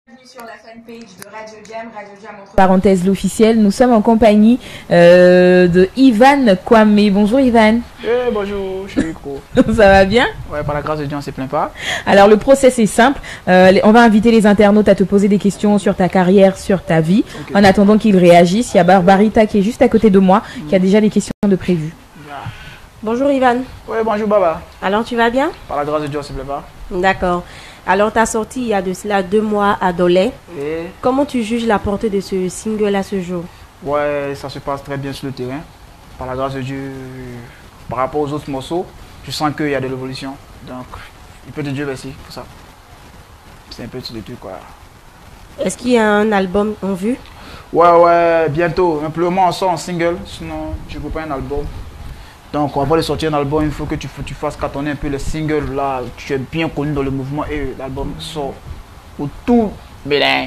Bienvenue sur la fanpage de Radio Jam, Radio Jam entre Parenthèse l'officiel, nous sommes en compagnie de Ivan Kwame. Bonjour Ivan. Bonjour, je suis Micro. Ça va bien? Ouais, par la grâce de Dieu, on ne se plaint pas. Alors le process est simple, on va inviter les internautes à te poser des questions sur ta carrière, sur ta vie. Okay. En attendant qu'ils réagissent, il y a Barbarita qui est juste à côté de moi, qui a déjà des questions de prévues. Bonjour Ivan. Oui, bonjour Baba. Alors tu vas bien? Par la grâce de Dieu, on ne se plaint pas. D'accord. Alors, tu as sorti il y a de cela 2 mois à Dolé. Et... Comment tu juges la portée de ce single à ce jour? Ouais, ça se passe très bien sur le terrain. Par la grâce de Dieu, par rapport aux autres morceaux, je sens qu'il y a de l'évolution. Donc, il peut te Dieu merci pour ça. C'est un peu tout de tout, quoi. Est-ce qu'il y a un album en vue? Ouais, bientôt. Simplement, on sort en single, sinon je ne peux pas un album. Donc avant de sortir un album, il faut que tu fasses cartonner un peu le single là. Tu es bien connu dans le mouvement et l'album sort pour tout Bénin.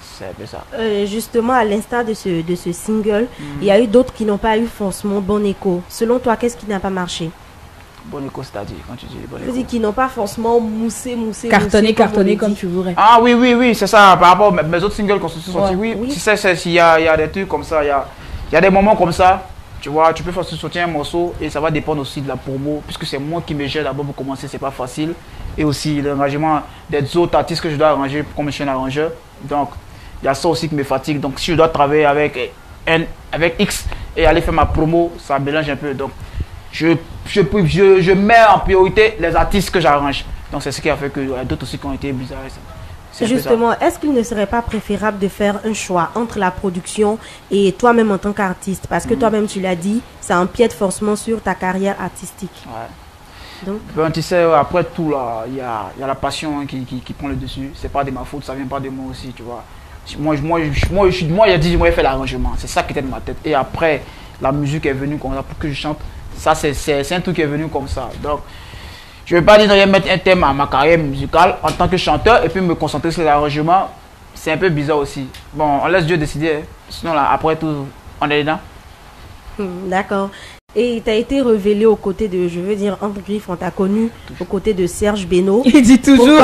C'est un peu ça. Justement, à l'instar de ce single, il y a eu d'autres qui n'ont pas eu forcément bon écho. Selon toi, qu'est-ce qui n'a pas marché? Bon écho, c'est-à-dire quand tu dis bon écho. Je dis qu'ils n'ont pas forcément moussé. Cartonné comme tu voudrais. Ah oui, c'est ça. Par rapport à mes autres singles qu'on se sont sortis, oui. Tu sais, il y a des trucs comme ça, il y a des moments comme ça. Tu vois, tu peux faire sortir un morceau et ça va dépendre aussi de la promo, puisque c'est moi qui me gère d'abord pour commencer, c'est pas facile. Et aussi l'engagement des autres artistes que je dois arranger comme je suis un arrangeur. Donc, il y a ça aussi qui me fatigue. Donc, si je dois travailler avec X et aller faire ma promo, ça mélange un peu. Donc, je mets en priorité les artistes que j'arrange. Donc, c'est ce qui a fait qu'il y a d'autres aussi qui ont été bizarres. Justement, est-ce qu'il ne serait pas préférable de faire un choix entre la production et toi-même en tant qu'artiste? Parce que toi-même, tu l'as dit, ça empiète forcément sur ta carrière artistique. Ouais. Donc, ben, tu sais, après tout, là, il y a la passion qui prend le dessus. C'est pas de ma faute, ça vient pas de moi aussi, tu vois. Moi, il y a 10 jours, j'ai fait l'arrangement. C'est ça qui était dans ma tête. Et après, la musique est venue comme ça pour que je chante. Ça, c'est un truc qui est venu comme ça. Donc, je ne vais pas dire de mettre un thème à ma carrière musicale en tant que chanteur et puis me concentrer sur l'arrangement. C'est un peu bizarre aussi. Bon, on laisse Dieu décider. Sinon, là, après tout, on est dedans. D'accord. Et tu as été révélé aux côtés de, je veux dire, entre griffes, on t'a connu aux côtés de Serge Beno. Il dit toujours.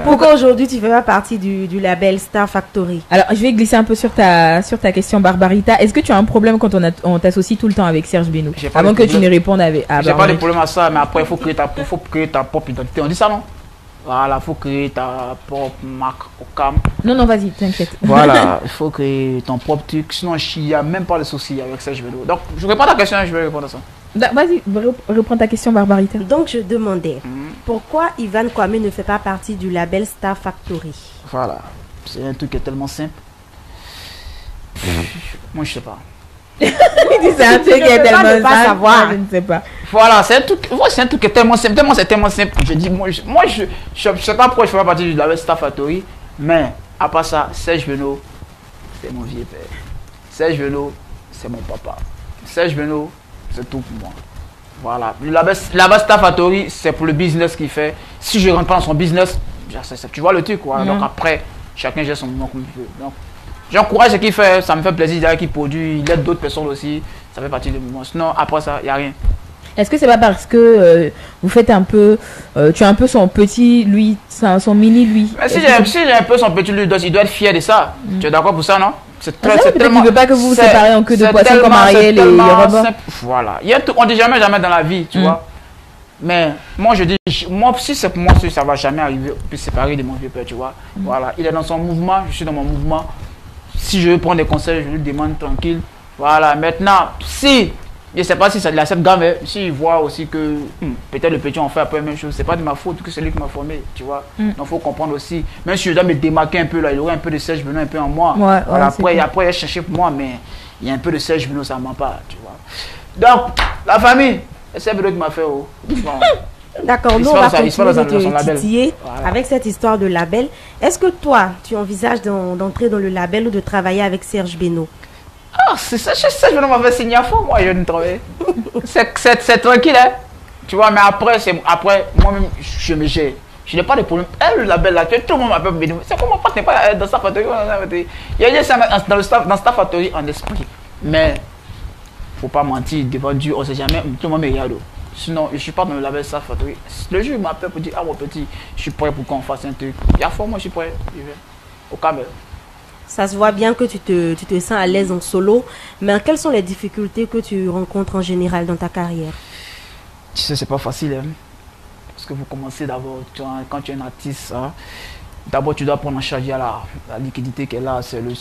Pourquoi aujourd'hui tu ne fais pas partie du label Star Factory? Alors, je vais glisser un peu sur ta question, Barbarita. Est-ce que tu as un problème quand on t'associe tout le temps avec Serge Beno? Avant que tu ne répondes à Barbarita. J'ai pas de problème à ça, mais après, il faut créer ta propre identité. On dit ça, non? Voilà, il faut créer ta propre marque au cam. Non, vas-y, t'inquiète. Voilà, il faut créer ton propre truc. Sinon, il n'y a même pas de souci avec Serge Beno. Donc, je réponds à ta question et je vais répondre à ça. Vas-y, reprends ta question, Barbarita. Donc, je demandais, pourquoi Ivan Kwame ne fait pas partie du label Star Factory? Voilà, c'est un truc qui est tellement simple. Moi, je sais pas. Il dit c'est un truc qui est tellement simple. Pas savoir. Je ne sais pas. Voilà, c'est un truc qui est tellement simple. C'est tellement simple. Je dis, moi, je sais pas pourquoi je fais pas partie du label Star Factory. Mais, à part ça, Serge Beno, c'est mon vieux père. Serge Beno, c'est mon papa. Serge Beno, c'est tout pour moi. Voilà. Le label Star Factory, c'est pour le business qu'il fait. Si je rentre pas dans son business, tu vois le truc, quoi. Donc après, chacun gère son moment comme il veut. Donc, j'encourage ce qu'il fait, ça me fait plaisir qu'il produit, il aide d'autres personnes aussi, ça fait partie du mouvement. Sinon, après ça, il n'y a rien. Est-ce que c'est pas parce que vous faites un peu, tu as un peu son petit lui, son mini lui? Mais si j'ai un peu son petit lui, il doit être fier de ça. Tu es d'accord pour ça, non? C'est tellement. Il ne veut pas que vous vous séparez en queue de poisson comme Ariel et Robin. Voilà. On ne dit jamais dans la vie, tu vois. Mais moi, je dis, si c'est pour moi, ça ne va jamais arriver, puis séparer de mon vieux père, tu vois. Voilà. Il est dans son mouvement, je suis dans mon mouvement. Si je veux prendre des conseils, je lui demande tranquille. Voilà, maintenant, si, je ne sais pas si c'est de la cette gamme, s'il voit aussi que peut-être le petit en fait un peu la même chose, c'est pas de ma faute que c'est lui qui m'a formé, tu vois. Donc, il faut comprendre aussi. Même si je dois me démarquer un peu, là, il y aurait un peu de Serge Beno un peu en moi. Ouais, voilà, après, il a cherché pour moi, mais il y a un peu de Serge Beno, ça ne ment pas, tu vois. Donc, la famille, c'est Serge Beno qui m'a fait. D'accord, nous on va continuer de te titiller avec cette histoire de label. Est-ce que toi, tu envisages d'entrer dans le label ou de travailler avec Serge Beno? Ah, c'est ça, Serge Beno m'a fait signer à fond, moi je ne travaille. C'est tranquille, hein. Tu vois, mais après moi-même, je me gère. Je n'ai pas de problème. Le label là, tout le monde m'appelle Beno. C'est comment pas, tu n'es pas dans Star Factory. Il y a ça dans Star Factory en esprit. Mais, faut pas mentir, devant Dieu, on ne sait jamais, tout le monde me regarde. Sinon, je ne suis pas dans le label Star Factory. Le jour, il m'appelle pour dire, ah mon petit, je suis prêt pour qu'on fasse un truc. Il y a fois, moi je suis prêt. Je vais au Cameroun. Ça se voit bien que tu te sens à l'aise en solo, mais quelles sont les difficultés que tu rencontres en général dans ta carrière? Tu sais, c'est pas facile. Hein? Parce que vous commencez d'abord, quand tu es un artiste, hein, d'abord tu dois prendre en charge la liquidité qu'elle a. C'est le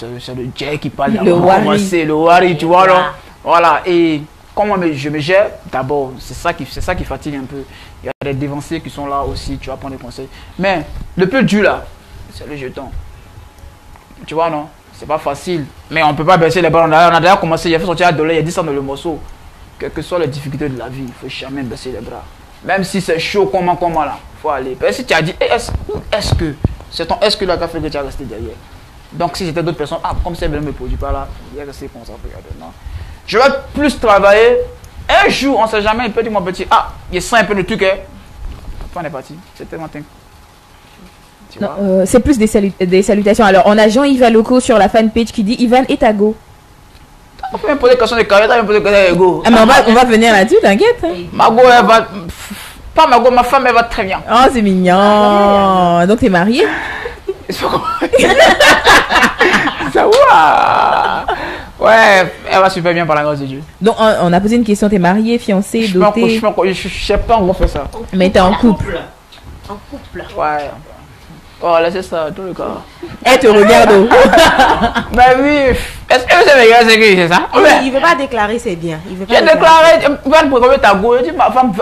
Jack qui parle. Le wari, tu vois. Alors, voilà. Et comment je me gère, d'abord, c'est ça qui fatigue un peu. Il y a des dévanciers qui sont là aussi, tu vas prendre des conseils. Mais le plus dur là, c'est le jeton. Tu vois, non? C'est pas facile. Mais on peut pas baisser les bras. On a déjà commencé, il a fait sortir à $, il y a 10 cents dans le morceau. Quelles que soient les difficultés de la vie, il faut jamais baisser les bras. Même si c'est chaud, comment là, il faut aller. Parce que si tu as dit, est-ce que c'est ton est-ce que là qui a fait que tu as resté derrière? Donc si c'était d'autres personnes, comme ça, ne me produit pas là, il est resté concentré. Non. Je vais plus travailler. Un jour, on ne sait jamais, il peut dire mon petit, il sent un peu le truc. On est parti. C'est tellement c'est plus des salutations. Alors, on a Jean-Yves Aloco sur la fanpage qui dit Ivan est à go. On peut même poser des questions de carrière, on peut poser des questions de go. Ah, mais on va venir là-dessus, t'inquiète. Hein. Mago, elle va. Pas Mago, ma femme, elle va très bien. Oh, c'est mignon. Donc, t'es mariée? Ça va. Ouais, elle va super bien par la grâce de Dieu. Donc, on a posé une question, t'es mariée, fiancée, dotée? Je sais pas comment faire ça. Mais t'es en couple. En couple. Ouais. Oh, laissez ça, tout le cas. Elle te regarde. Mais oui. Est-ce que c'est mes gars, c'est ça? Il veut pas déclarer ses biens. J'ai déclaré, il va pour ta go. Il dit, ma femme,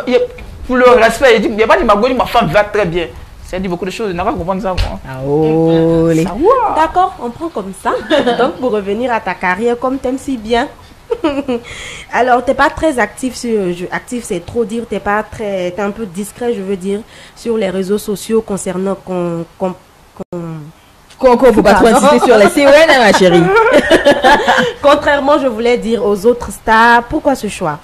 pour le respect, il n'a pas dit ma go, il dit, ma femme va très bien. Ça dit beaucoup de choses, il n'a pas compris ça. Ah, oh, les... D'accord, on prend comme ça. Donc, pour revenir à ta carrière, comme t'aimes si bien. Alors, t'es pas très actif sur... Actif, c'est trop dire. T'es un peu discret, je veux dire, sur les réseaux sociaux concernant faut pas trop insister sur les CON, ma chérie. Contrairement, je voulais dire aux autres stars, pourquoi ce choix?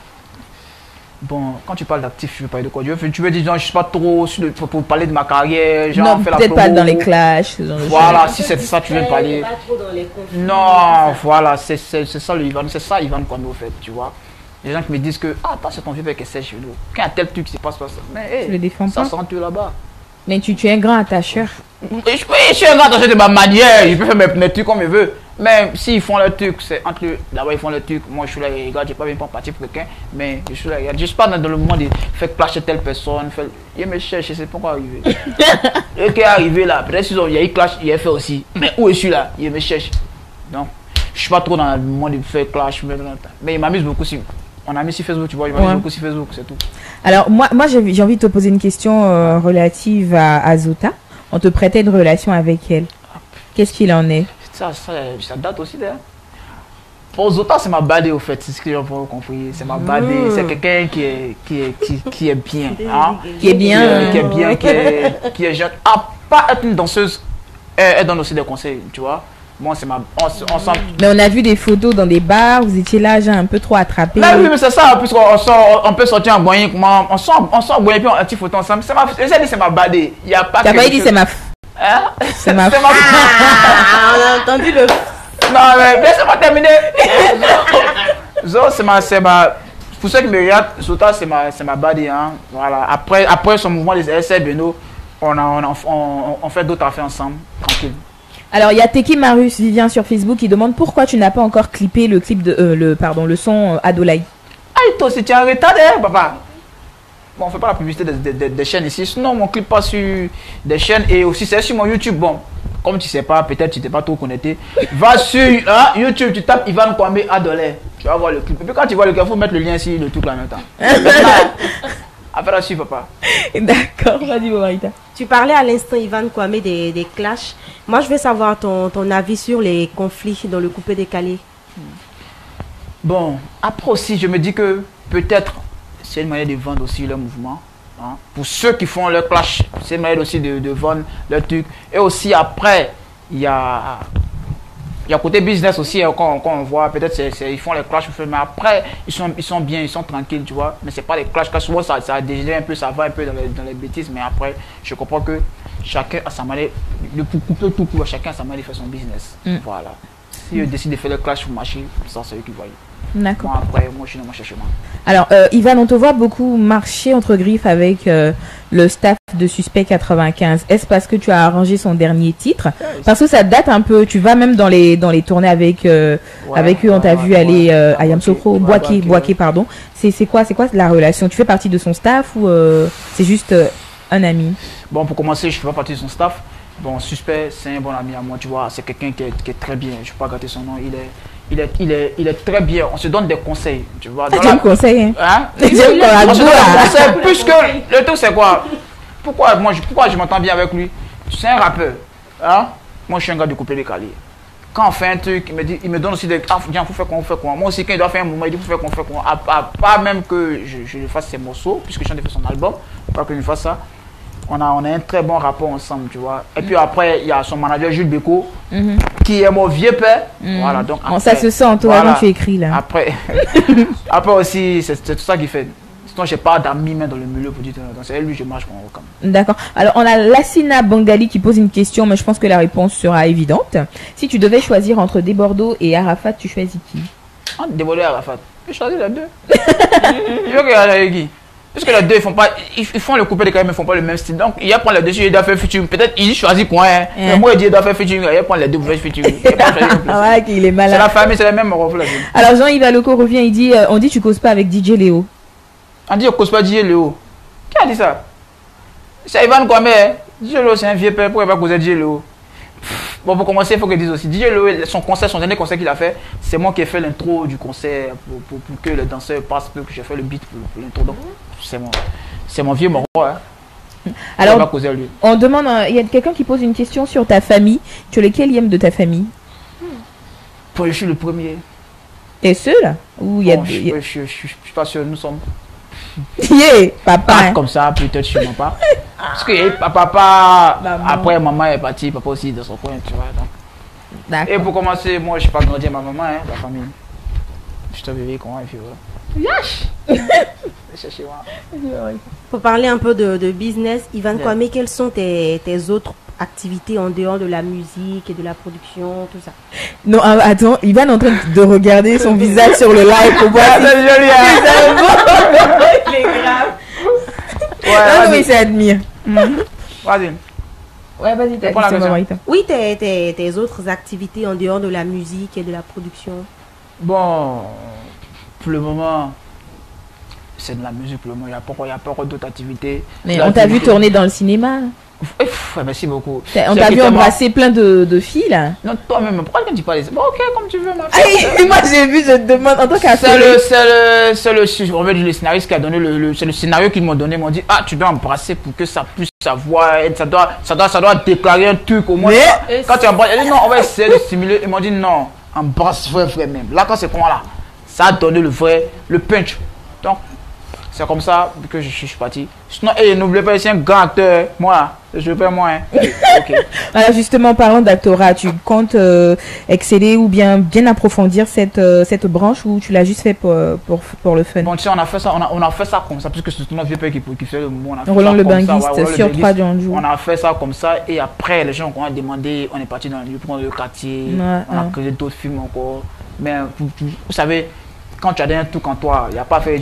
Bon, quand tu parles d'actif, tu veux parler de quoi? Tu veux dire, non, je suis pas trop pour parler de ma carrière, genre, non, peut-être pas dans les clashs. Voilà, si c'est ça, tu veux parler. Pas trop dans les conflits. Non, voilà, c'est ça le Ivan, c'est ça Ivan Kwame au fait, tu vois. Les gens qui me disent que, c'est ton vieux père qui sèche chez nous. Quand il y a tel truc qui se passe, mais tu le défends pas. Ça sent là-bas. Mais tu es un grand attacheur. Oui, je suis un grand attacheur de ma manière, je peux faire mes trucs comme je veux. Mais s'ils font le truc, c'est entre eux. D'abord, ils font le truc. Moi, je suis là, les gars, j'ai pas bien parti pour quelqu'un. Mais je suis là, je suis pas dans le moment de faire clasher telle personne. Il me cherche, je sais pas quoi arriver. Et qui est arrivé là, peut-être qu'il y a eu clash, il a fait aussi. Mais où je suis là, il me cherche. Donc, je suis pas trop dans le moment de faire clash. Mais il m'amuse beaucoup si. On a mis sur Facebook, tu vois, il m'amuse beaucoup sur Facebook, c'est tout. Alors, moi j'ai envie de te poser une question relative à Zota. On te prêtait une relation avec elle. Qu'est-ce qu'il en est? Ça date aussi d'ailleurs. Pour Zota, c'est ma badée au fait, c'est ce que j'ai compris. C'est ma badée, c'est quelqu'un qui est bien. Hein? Qui est bien. Qui est bien, qui est jeune. À pas être une danseuse, elle donne aussi des conseils, tu vois. Moi, c'est Mais on a vu des photos dans des bars, vous étiez là, genre un peu trop attrapé. Mais oui, mais c'est ça, on peut sortir en boyen, on sort en boyen, puis un petit photo ensemble. C'est ma badée. Il y a pas. T'as pas dit c'est ma. Hein? C'est ma. On a entendu le. Non, mais laissez-moi terminer. Zo, c'est ma. Pour ceux qui me regardent, Zota, c'est ma badée. Hein. Voilà. Après son mouvement des SL Beno, on fait d'autres affaires ensemble, tranquille. Alors, il y a Teki Marus Vivien sur Facebook qui demande pourquoi tu n'as pas encore clippé le clip de le son Adolai. Toi aussi, tu es en retard, papa. Bon, on fait pas la publicité des chaînes ici. Sinon, on clip pas sur des chaînes et aussi c'est sur mon YouTube. Bon, comme tu sais pas, peut-être tu t'es pas trop connecté. Va sur YouTube, tu tapes Ivan Kwame Adolai. Tu vas voir le clip. Et puis quand tu vois le clip, il faut mettre le lien ici, le truc là en même temps. Affaire à suivre, papa. D'accord, vas-y, Marita. Tu parlais à l'instant, Ivan Kwame, des clashs. Moi, je veux savoir ton avis sur les conflits dans le coupé décalé. Bon, après aussi, je me dis que peut-être c'est une manière de vendre aussi leur mouvement. Hein. Pour ceux qui font leur clash, c'est une manière aussi de vendre leur truc. Et aussi, après, il y a côté business aussi, quand on voit, peut-être ils font les clashs, mais après, ils sont bien, ils sont tranquilles, tu vois. Mais c'est pas les clashs, car souvent ça dégénère un peu, ça va un peu dans les bêtises, mais après, je comprends que chacun a sa manière, le couple tout court, chacun a sa manière de faire son business. Voilà. Si je décide de faire le clash pour marcher, ça c'est eux qui voient. D'accord. Moi après, moi je suis dans mon cherchement. Alors, Ivan, on te voit beaucoup marcher entre griffes avec le staff de Suspect 95. Est-ce parce que tu as arrangé son dernier titre? Parce que ça date un peu. Tu vas même dans les tournées avec avec eux. On t'a vu aller à Yamsokro, Boaké, pardon. C'est quoi la relation? Tu fais partie de son staff ou c'est juste un ami? Bon, pour commencer, je fais pas partie de son staff. Bon, Suspect, c'est un bon ami à moi, tu vois. C'est quelqu'un qui est très bien. Je ne vais pas gâter son nom. Il est très bien. On se donne des conseils, tu vois. Tu me conseilles, hein? J'aime On se donne des conseils, puisque le truc c'est quoi? Pourquoi je m'entends bien avec lui? C'est un rappeur, hein? Moi, je suis un gars du coupé décalé. Quand on fait un truc, il me donne aussi des... Ah, viens, faut faire quoi, on fait quoi. Moi aussi, quand il doit faire un moment, il dit, faut faire quoi, on fait quoi. Pas même que je fasse ses morceaux, puisque je viens de faire son album, pas que je fasse ça. On a un très bon rapport ensemble, tu vois. Et puis après, il y a son manager Jules Beko, qui est mon vieux père. Voilà, donc après, ça se sent, toi, voilà, quand tu écris là. Après aussi, c'est tout ça qui fait. Sinon, je n'ai pas d'amis même dans le milieu pour dire, donc c'est lui, je marche comme. D'accord. Alors, on a Lassina Bangali qui pose une question, mais je pense que la réponse sera évidente. Si tu devais choisir entre Desbordeaux et Arafat, tu choisis qui? Desbordeaux et Arafat. Je choisis les deux. Je veux qu'il y ait qui? Parce que les deux, ils font le coupé de quand même, ils font pas le même style. Donc, il y a prendre les deux, il doit faire featuring. Peut-être il choisit quoi, hein. Mais moi, il dit il doit faire featuring. Il y a prendre les deux pour faire featuring. Ah ouais, qu'il est malade. C'est la famille, c'est la même reflet. Alors, Jean-Yves Aloko revient, il dit on dit tu causes pas avec DJ Léo. On dit on cause pas DJ Léo. Qui a dit ça? C'est Ivan Kwame. DJ Léo, c'est un vieux père. Pourquoi il va causer DJ Léo? Bon, pour commencer, il faut que je dise aussi. DJ Léo, son dernier concert qu'il a fait, c'est moi qui ai fait l'intro du concert pour que le danseur passe, que j'ai fait le beat pour l'intro. Donc, c'est mon vieux moro. Hein. Alors, on demande, il y a quelqu'un qui pose une question sur ta famille. Tu es le quatrième de ta famille? Je suis le premier. T'es seul? Ou il y a je suis pas sûr, nous sommes. Papa. Comme ça, peut-être je ne pas. Parce que papa, après maman est partie, papa aussi dans son coin, tu vois. Donc. Et pour commencer, moi je ne suis pas grandi à ma maman, hein, la famille. Je te vivais comment il fait. Yash! Cherchez moi. Pour parler un peu de business, Ivan Kwame, quelles sont tes autres activités en dehors de la musique et de la production, tout ça? Non, attends, Ivan est en train de regarder son visage sur le live pour voir si c'est joli, il est grave. Ouais, non, il s'admire. Vas-y. Ouais, vas-y, t'as dit. Oui, tes autres activités en dehors de la musique et de la production. Bon, pour le moment, c'est de la musique pour le moment. Il n'y a pas encore d'autres activités. Mais on t'a vu tourner dans le cinéma. Merci beaucoup. On t'a vu embrasser plein de filles là. Non, toi-même, pourquoi tu dis pas les... Bon, ok, comme tu veux, ma fille. Moi j'ai vu, je te demande en tant qu'acteur. C'est le scénariste qui a donné c'est le scénario qu'ils m'ont donné. Ils m'ont dit, ah, tu dois embrasser pour que ça puisse savoir, ça doit déclarer un truc au moins. Mais quand tu embrasses, ils dit non, on va essayer de stimuler. Ils m'ont dit non, embrasse vrai même. Là, quand c'est comment là, ça a donné le punch. Donc, c'est comme ça que je suis parti. Sinon, n'oubliez pas, c'est un grand acteur. Moi, je veux pas moi. Hein. Okay. Alors justement, parlant d'actorat, tu comptes exceller ou bien approfondir cette branche ou tu l'as juste fait pour le fun? Bon, tu sais, on a fait ça comme ça, puisque c'est notre vieux père qui fait le mot. Roland le Banguiste sur 3 jours. On a fait ça comme ça et après, les gens ont demandé, on est parti dans le quartier, on a créé d'autres films encore. Mais vous savez, quand tu as un truc en toi, il n'y a pas à faire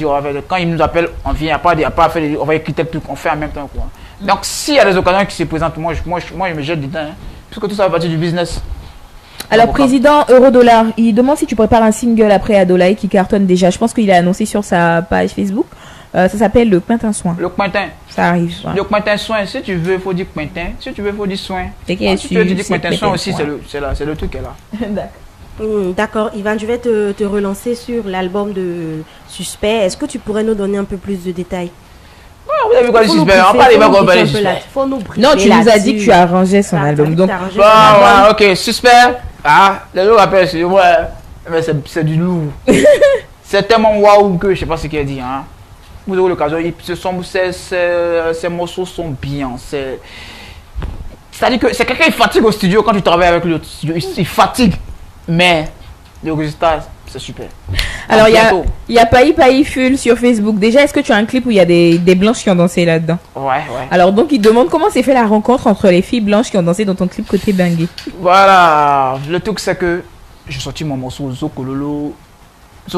quand ils nous appellent, on vient, il n'y a pas à faire, on va écrire tel truc, on fait en même temps. Quoi. Donc s'il y a des occasions qui se présentent, moi je me jette dedans, hein, parce que tout ça fait partie du business. Alors président Eurodollar, il demande si tu prépares un single après Adolaï qui cartonne déjà. Je pense qu'il a annoncé sur sa page Facebook. Ça s'appelle Le Quintin Soin. Le Quintin. Ça arrive. Ouais. Le Quintin Soin, si tu veux, il faut dire Quintin. Si tu veux, il faut dire Soin. Si tu veux dire Quintin Soin aussi, c'est le truc qui est là. D'accord. D'accord, Ivan, je vais te relancer sur l'album de Suspect. Est-ce que tu pourrais nous donner un peu plus de détails? Vous avez vu quoi le Suspect? On parle pas quoi le Suspect. Non, tu nous as dit que tu as arrangé son album. Donc, ok, Suspect. Ah, les gens rappellent, c'est ouais, mais c'est du lourd. C'est tellement waouh que je sais pas ce qu'il a dit. Hein. Vous aurez l'occasion, ces morceaux sont bien. C'est-à-dire que c'est quelqu'un qui fatigue au studio quand tu travailles avec lui au studio. Il fatigue. Mais le résultat, c'est super. Alors, il y a Paï Full sur Facebook. Déjà, est-ce que tu as un clip où il y a des blanches qui ont dansé là-dedans? Ouais. Alors, donc, il demande comment s'est fait la rencontre entre les filles blanches qui ont dansé dans ton clip côté Bengué. Voilà. Le truc, c'est que j'ai sorti mon morceau Zokololo.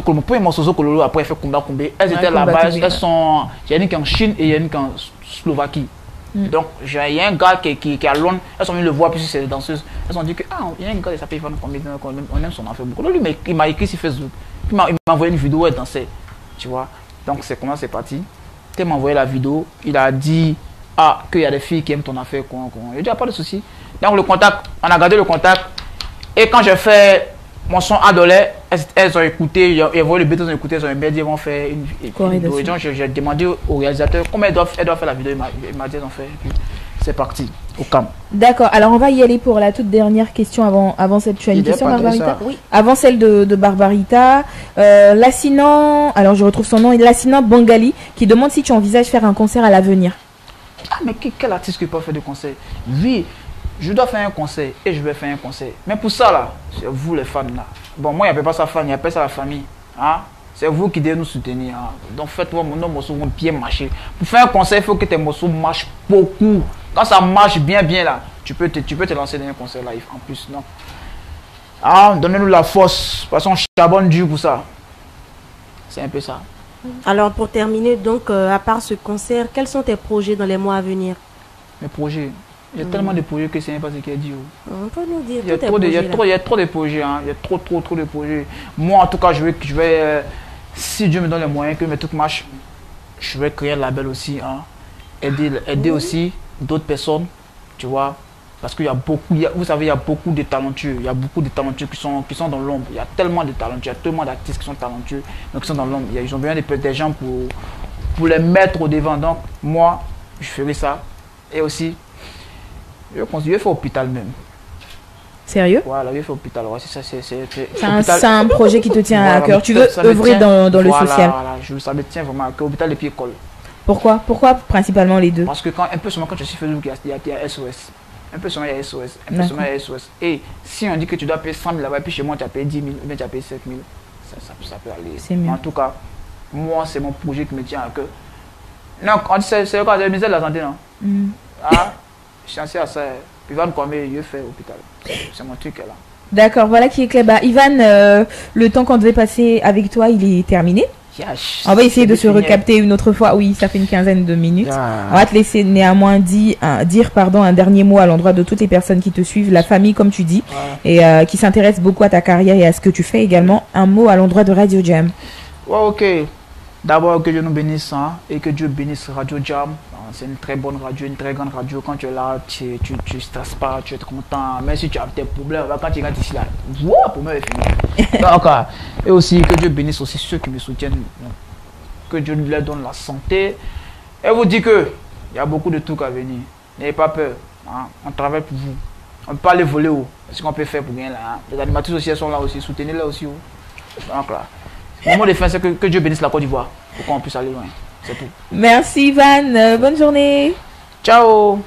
Mon premier morceau Zokololo, après, il fait Kumba Kumbe. Elles étaient Kumba là-bas, Kumbe. elles sont. Il y en a qui en Chine et il y en a qui en Slovaquie. Donc, il y a un gars qui est à Londres, elles sont venues le voir, puis c'est des danseuses. Elles ont dit que, il y a un gars qui s'appelle Ivan Kwame, on aime son affaire beaucoup. Lui, il m'a écrit sur Facebook, puis il m'a envoyé une vidéo où elle dansait, tu vois. Donc, c'est comment c'est parti. Quand il m'a envoyé la vidéo, il a dit, qu'il y a des filles qui aiment ton affaire. Il a dit, pas de souci. Donc, le contact, on a gardé le contact. Et quand j'ai fait mon son Adolé, elles ont écouté, elles voient le bêta, elles ont écouté, elles ont aimé, elles vont faire une vidéo. Et donc, j'ai demandé au réalisateur comment elles doivent faire la vidéo. Il m'a dit, elles ont fait. Et puis, c'est parti, au camp. D'accord, alors on va y aller pour la toute dernière question avant cette. Tu as une question, Barbarita? Oui. Avant celle de Barbarita. Lassina, alors je retrouve son nom, Lassina Bangali, qui demande si tu envisages faire un concert à l'avenir. Ah, mais quel artiste qui peut faire de concert? Oui, je dois faire un concert et je vais faire un concert. Mais pour ça, là, c'est vous les fans, là. Bon, moi, il n'y a pas ça fan, il n'y a pas ça la famille. Hein? C'est vous qui devez nous soutenir. Hein? Donc, faites-moi nos morceaux vont bien marcher. Pour faire un concert, il faut que tes morceaux marchent beaucoup. Quand ça marche bien, là, tu peux te lancer dans un concert live en plus. Donc, donnez-nous la force. De toute façon, on charbonne dur pour ça. C'est un peu ça. Alors, pour terminer, donc, à part ce concert, quels sont tes projets dans les mois à venir? Mes projets. Il y a tellement de projets que c'est pas ce qu'il a dit. On peut nous dire. Il y a trop de projets. Hein. Il y a trop de projets. Moi, en tout cas, je vais si Dieu me donne les moyens que mes trucs marchent, je vais créer un label aussi. Hein. Aider aussi d'autres personnes, tu vois. Parce qu'il y a beaucoup, vous savez, il y a beaucoup de talentueux. Il y a beaucoup de talentueux qui sont dans l'ombre. Il y a tellement de talentueux, il y a tellement d'artistes qui sont talentueux, donc qui sont dans l'ombre. Ils ont besoin des gens pour les mettre au devant. Donc, moi, je ferai ça. Et aussi, je vais faire hôpital même. Sérieux? Voilà, je vais faire hôpital. Ouais, c'est ça. C'est un projet qui te tient à cœur. Tu veux œuvrer dans le social. Voilà, ça me tient vraiment à cœur. Hôpital et puis école. Pourquoi principalement les deux? Parce que un peu seulement quand je suis Facebook, il y a SOS. Un peu seulement il y a SOS. Un peu seulement il y a SOS. Et si on dit que tu dois payer 100 000 là-bas, et puis chez moi tu as payé 10 000, ou bien tu as payé 7 000, ça peut aller. C'est mieux. En tout cas, moi, c'est mon projet qui me tient à cœur. Non, c'est quoi, le ministère de la Santé, non? Je suis à ça. Ivan Kwame, je fais hôpital. C'est mon truc là. D'accord, voilà qui est clair. Ivan, le temps qu'on devait passer avec toi, il est terminé. On va essayer de se recapter une autre fois. Oui, ça fait une quinzaine de minutes. On va te laisser néanmoins dire un dernier mot à l'endroit de toutes les personnes qui te suivent, la famille comme tu dis, et qui s'intéressent beaucoup à ta carrière et à ce que tu fais également. Un mot à l'endroit de Radio Jam. Ouais, ok. D'abord, que Dieu nous bénisse et que Dieu bénisse Radio Jam. C'est une très bonne radio, une très grande radio. Quand tu es là, tu ne stresses pas, tu es content. Même si tu as tes problèmes, quand tu rentres ici, là, le problème est fini. Donc, et aussi, que Dieu bénisse aussi ceux qui me soutiennent. Que Dieu leur donne la santé. Et vous dit qu'il y a beaucoup de trucs à venir. N'ayez pas peur. Hein. On travaille pour vous. On ne peut pas les voler. Ce qu'on peut faire pour gagner là. Hein. Les animateurs aussi sont là aussi. Soutenez-les aussi. Donc là. Le moment de fin, c'est que Dieu bénisse la Côte d'Ivoire pour qu'on puisse aller loin. C'est tout. Merci Ivan, bonne journée. Ciao.